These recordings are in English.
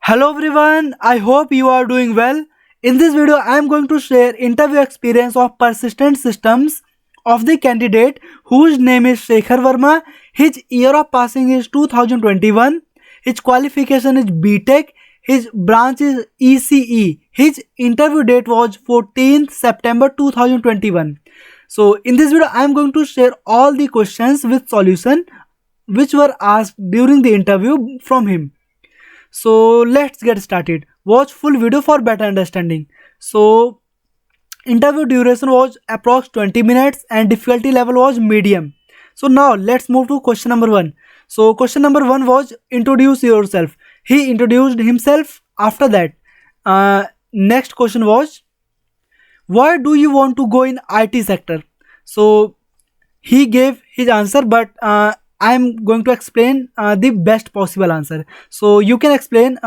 Hello everyone, I hope you are doing well. In this video, I am going to share interview experience of persistent systems of the candidate whose name is Shekhar Verma. His year of passing is 2021. His qualification is BTech. His branch is ECE. His interview date was 14th September 2021. So in this video, I am going to share all the questions with solution which were asked during the interview from him. So let's get started. Watch full video for better understanding. So interview duration was approx 20 minutes and difficulty level was medium. So now let's move to question number 1. So question number 1 was introduce yourself. He introduced himself. After that, next question was why do you want to go in IT sector? So he gave his answer, but I'm going to explain the best possible answer. So you can explain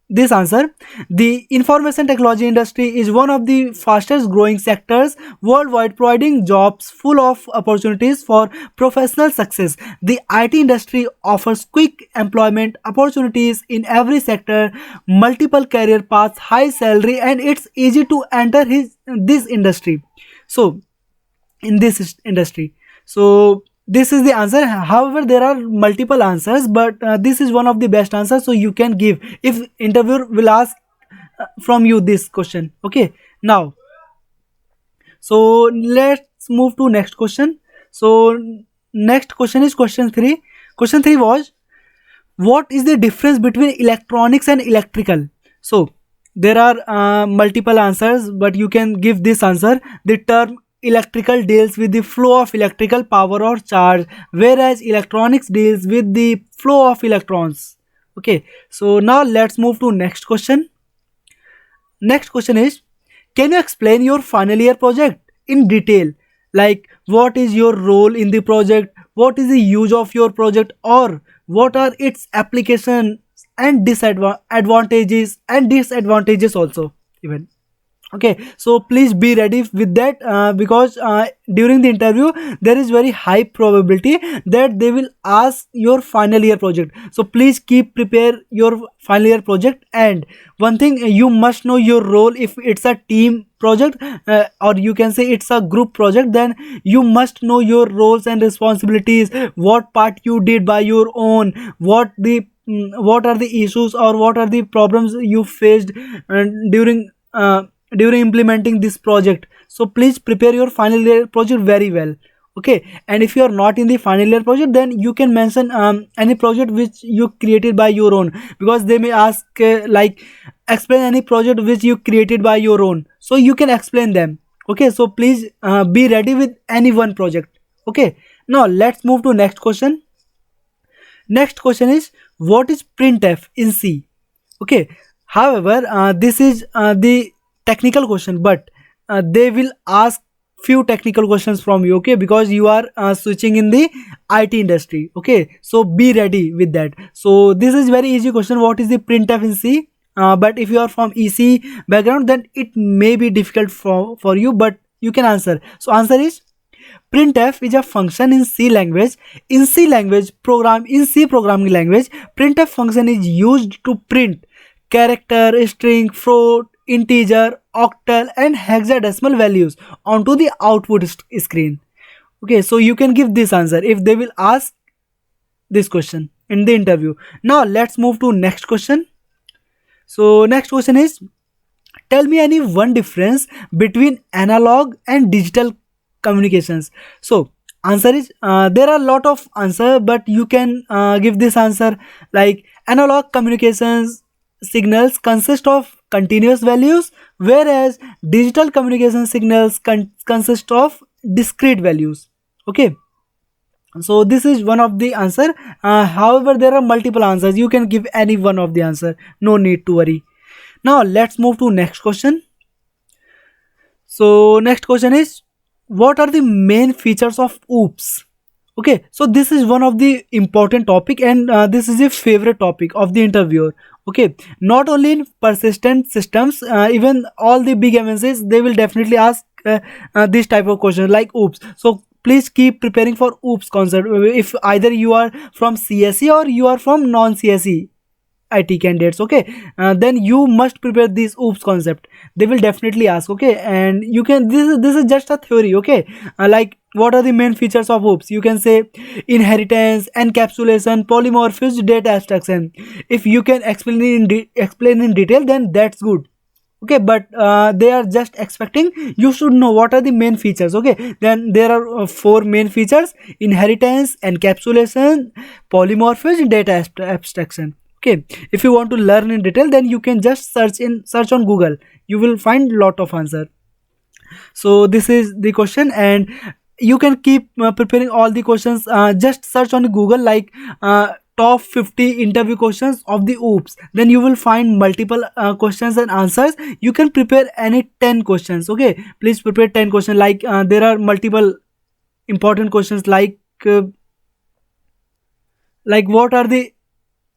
this answer. The information technology industry is one of the fastest growing sectors worldwide, providing jobs full of opportunities for professional success. The IT industry offers quick employment opportunities in every sector, multiple career paths, high salary, and it's easy to enter this industry. So in this industry, so this is the answer. However, there are multiple answers, but this is one of the best answers, so you can give if interviewer will ask from you this question. Okay, now, so let's move to next question. So next question is question 3. Question 3 was what is the difference between electronics and electrical? So there are multiple answers, but you can give this answer. The term electrical deals with the flow of electrical power or charge, whereas electronics deals with the flow of electrons. Okay, so now let's move to next question. Next question is can you explain your final year project in detail, like what is your role in the project, what is the use of your project, or what are its applications and disadvantages and disadvantages also even. Okay, so please be ready with that, because during the interview there is very high probability that they will ask your final year project. So please keep prepare your final year project. And one thing, you must know your role. If it's a team project, or you can say it's a group project, then you must know your roles and responsibilities, what part you did by your own, what are the issues or what are the problems you faced during during implementing this project. So please prepare your final year project very well. Okay, and if you are not in the final year project, then you can mention any project which you created by your own, because they may ask like explain any project which you created by your own, so you can explain them. Okay, so please be ready with any one project. Okay, now let's move to next question. Next question is what is printf in C? Okay, however, this is the technical question, but they will ask few technical questions from you. Okay, because you are switching in the IT industry. Okay, so be ready with that. So this is very easy question, what is the printf in C? But if you are from EC background, then it may be difficult for you, but you can answer. So answer is printf is a function in C language. In C language program, in C programming language, printf function is used to print character, string, float, integer, octal, and hexadecimal values onto the output screen. Okay, so you can give this answer if they will ask this question in the interview. Now let's move to next question. So next question is tell me any one difference between analog and digital communications. So answer is there are a lot of answer, but you can give this answer like analog communications signals consist of continuous values, whereas digital communication signals consist of discrete values. Okay, so this is one of the answer. However, there are multiple answers, you can give any one of the answer, no need to worry. Now let's move to next question. So next question is what are the main features of OOPS? Okay, so this is one of the important topic, and this is a favorite topic of the interviewer. Okay, not only in persistent systems, even all the big MNCs, they will definitely ask this type of question like OOPS. So please keep preparing for OOPS concept if either you are from CSE or you are from non CSE. IT candidates. Okay, then you must prepare this OOPS concept. They will definitely ask. Okay, and you can, this is just a theory. Okay, like what are the main features of OOPS? You can say inheritance, encapsulation, polymorphism, data abstraction. If you can explain in detail, then that's good. Okay, but they are just expecting you should know what are the main features. Okay, then there are four main features: inheritance, encapsulation, polymorphism, data abstraction. Okay, if you want to learn in detail, then you can just search on Google. You will find lot of answer. So this is the question, and you can keep preparing all the questions. Just search on Google like top 50 interview questions of the OOPS. Then you will find multiple questions and answers. You can prepare any 10 questions. Okay, please prepare 10 questions. Like there are multiple important questions like what are the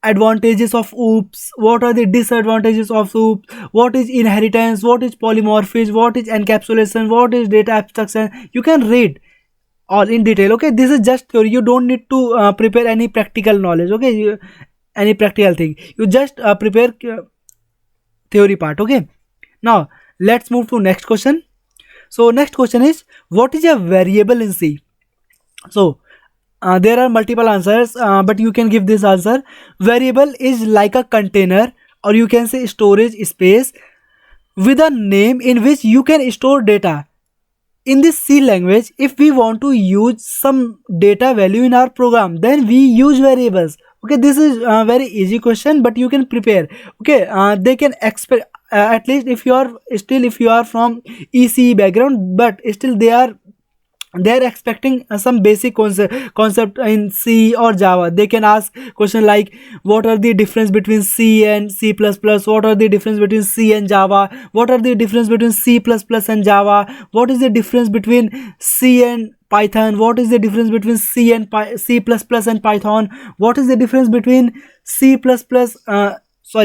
advantages of OOPS, what are the disadvantages of OOPS, what is inheritance, what is polymorphism, what is encapsulation, what is data abstraction. You can read all in detail. Okay, this is just theory. You don't need to prepare any practical knowledge. Okay, any practical thing, you just prepare theory part. Okay, now let's move to next question. So next question is, what is a variable in C? So there are multiple answers, but you can give this answer. Variable is like a container, or you can say storage space with a name in which you can store data. In this C language, if we want to use some data value in our program, then we use variables. Okay, this is a very easy question, but you can prepare. Okay, they can expect at least if you are from ECE background, but still they are expecting some basic concept in C or Java. They can ask question like, what are the difference between C and C++, what are the difference between C and Java, what are the difference between C++ and Java, what is the difference between C and Python, what is the difference between C and C++ and Python, what is the difference between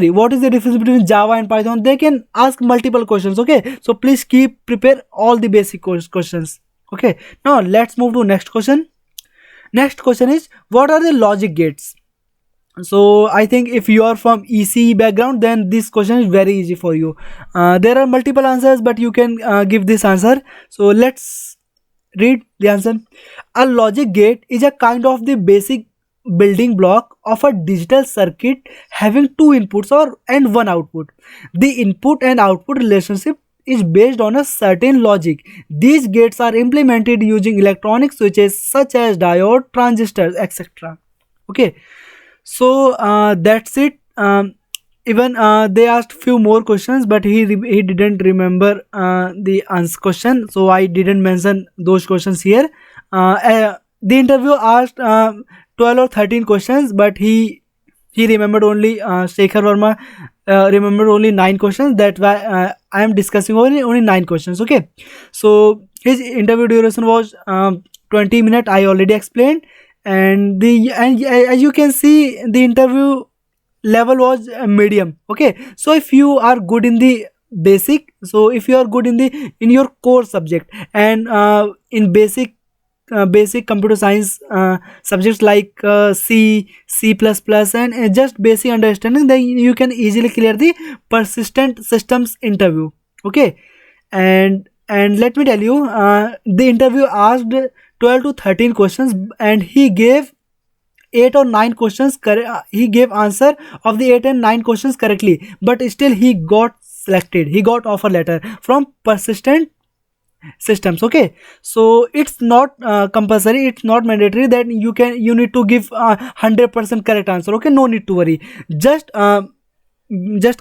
what is the difference between Java and Python. They can ask multiple questions. Okay, so please prepare all the basic questions. Okay, now let's move to next question. Next question is, what are the logic gates? So I think if you are from ECE background, then this question is very easy for you. There are multiple answers, but you can give this answer. So let's read the answer. A logic gate is a kind of the basic building block of a digital circuit having two inputs and one output. The input and output relationship is based on a certain logic. These gates are implemented using electronic switches such as diode, transistors, etc. Okay, so that's it. Even they asked few more questions, but he didn't remember the answer question, so I didn't mention those questions here. The interview asked 12 or 13 questions, but he remembered only Shekhar Verma remembered only 9 questions. That's why I am discussing only 9 questions. Okay, so his interview duration was 20 minutes. I already explained, and as you can see, the interview level was medium. Okay, so if you are good in the basic, so if you are good in your core subject, and in basic computer science subjects like C, C++, and just basic understanding, then you can easily clear the persistent systems interview. Okay, and let me tell you, the interview asked 12 to 13 questions, and he gave 8 or 9 questions he gave answer of the 8 and 9 questions correctly, but still he got selected. He got offer letter from persistent systems. Okay, so it's not compulsory, it's not mandatory that you need to give 100% correct answer. Okay, no need to worry. Just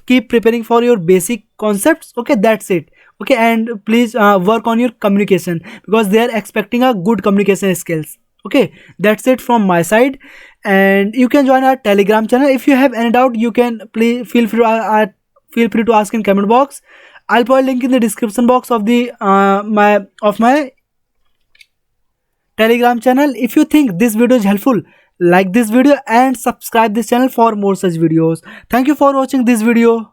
keep preparing for your basic concepts. Okay, that's it. Okay, and please work on your communication, because they are expecting a good communication skills. Okay, that's it from my side, and you can join our Telegram channel. If you have any doubt, you can please feel free to ask in comment box. I'll put a link in the description box of the my Telegram channel. If you think this video is helpful, like this video and subscribe this channel for more such videos. Thank you for watching this video.